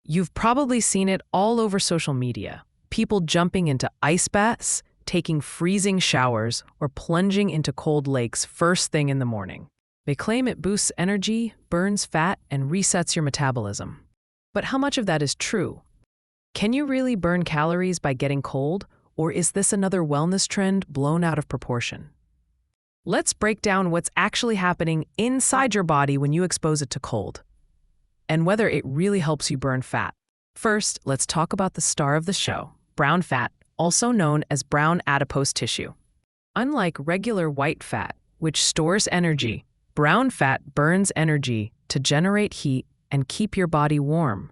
You've probably seen it all over social media. People jumping into ice baths, taking freezing showers, or plunging into cold lakes first thing in the morning. They claim it boosts energy, burns fat, and resets your metabolism. But how much of that is true? Can you really burn calories by getting cold, or is this another wellness trend blown out of proportion? Let's break down what's actually happening inside your body when you expose it to cold, and whether it really helps you burn fat. First, let's talk about the star of the show, brown fat, also known as brown adipose tissue. Unlike regular white fat, which stores energy, brown fat burns energy to generate heat and keep your body warm.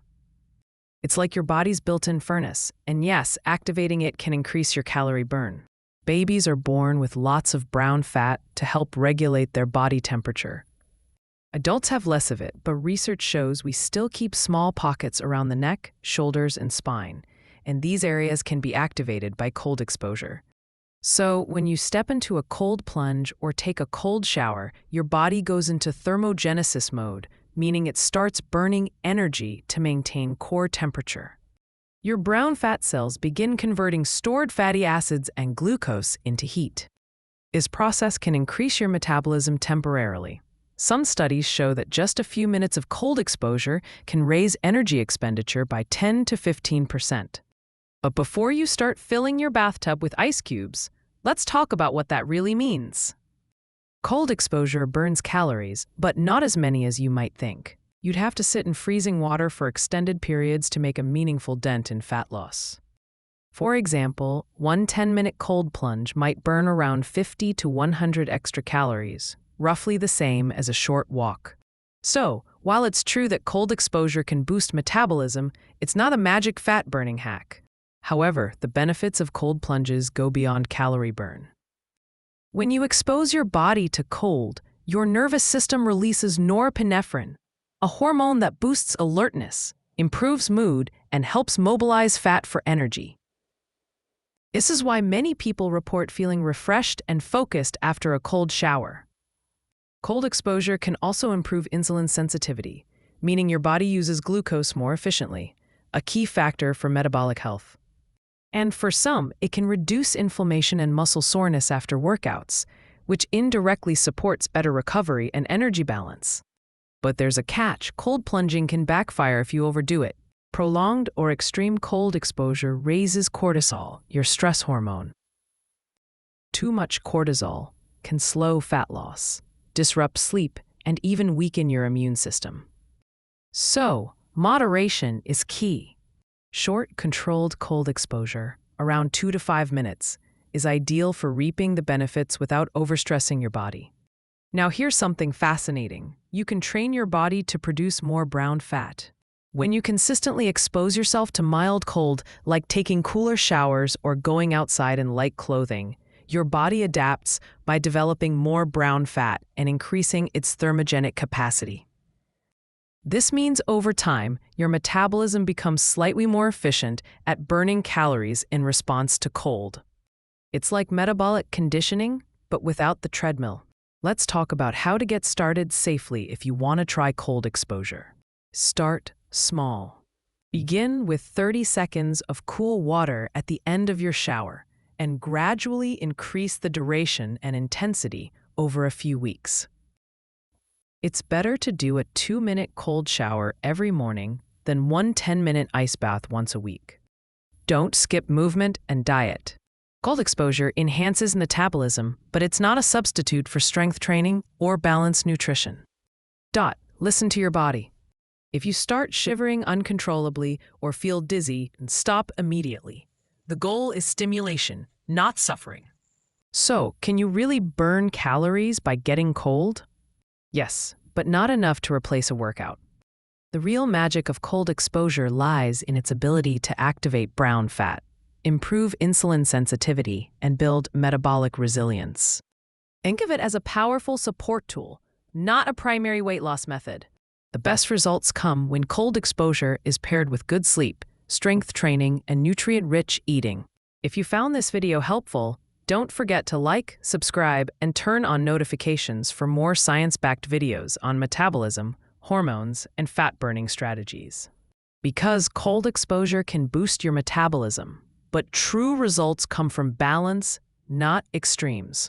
It's like your body's built-in furnace, and yes, activating it can increase your calorie burn. Babies are born with lots of brown fat to help regulate their body temperature. Adults have less of it, but research shows we still keep small pockets around the neck, shoulders, and spine, and these areas can be activated by cold exposure. So, when you step into a cold plunge or take a cold shower, your body goes into thermogenesis mode, meaning it starts burning energy to maintain core temperature. Your brown fat cells begin converting stored fatty acids and glucose into heat. This process can increase your metabolism temporarily. Some studies show that just a few minutes of cold exposure can raise energy expenditure by 10 to 15%. But before you start filling your bathtub with ice cubes, let's talk about what that really means. Cold exposure burns calories, but not as many as you might think. You'd have to sit in freezing water for extended periods to make a meaningful dent in fat loss. For example, one 10-minute cold plunge might burn around 50 to 100 extra calories, roughly the same as a short walk. So, while it's true that cold exposure can boost metabolism, it's not a magic fat-burning hack. However, the benefits of cold plunges go beyond calorie burn. When you expose your body to cold, your nervous system releases norepinephrine, a hormone that boosts alertness, improves mood, and helps mobilize fat for energy. This is why many people report feeling refreshed and focused after a cold shower. Cold exposure can also improve insulin sensitivity, meaning your body uses glucose more efficiently, a key factor for metabolic health. And for some, it can reduce inflammation and muscle soreness after workouts, which indirectly supports better recovery and energy balance. But there's a catch: cold plunging can backfire if you overdo it. Prolonged or extreme cold exposure raises cortisol, your stress hormone. Too much cortisol can slow fat loss, disrupt sleep, and even weaken your immune system. So, moderation is key. Short, controlled cold exposure, around 2 to 5 minutes, is ideal for reaping the benefits without overstressing your body. Now here's something fascinating. You can train your body to produce more brown fat. When you consistently expose yourself to mild cold, like taking cooler showers or going outside in light clothing, your body adapts by developing more brown fat and increasing its thermogenic capacity. This means over time, your metabolism becomes slightly more efficient at burning calories in response to cold. It's like metabolic conditioning, but without the treadmill. Let's talk about how to get started safely if you want to try cold exposure. Start small. Begin with 30 seconds of cool water at the end of your shower and gradually increase the duration and intensity over a few weeks. It's better to do a 2-minute cold shower every morning than one 10-minute ice bath once a week. Don't skip movement and diet. Cold exposure enhances metabolism, but it's not a substitute for strength training or balanced nutrition. Listen to your body. If you start shivering uncontrollably or feel dizzy, stop immediately. The goal is stimulation, not suffering. So, can you really burn calories by getting cold? Yes, but not enough to replace a workout. The real magic of cold exposure lies in its ability to activate brown fat, improve insulin sensitivity, and build metabolic resilience. Think of it as a powerful support tool, not a primary weight loss method. The best results come when cold exposure is paired with good sleep, strength training, and nutrient-rich eating. If you found this video helpful, don't forget to like, subscribe, and turn on notifications for more science-backed videos on metabolism, hormones, and fat-burning strategies. Because cold exposure can boost your metabolism, but true results come from balance, not extremes.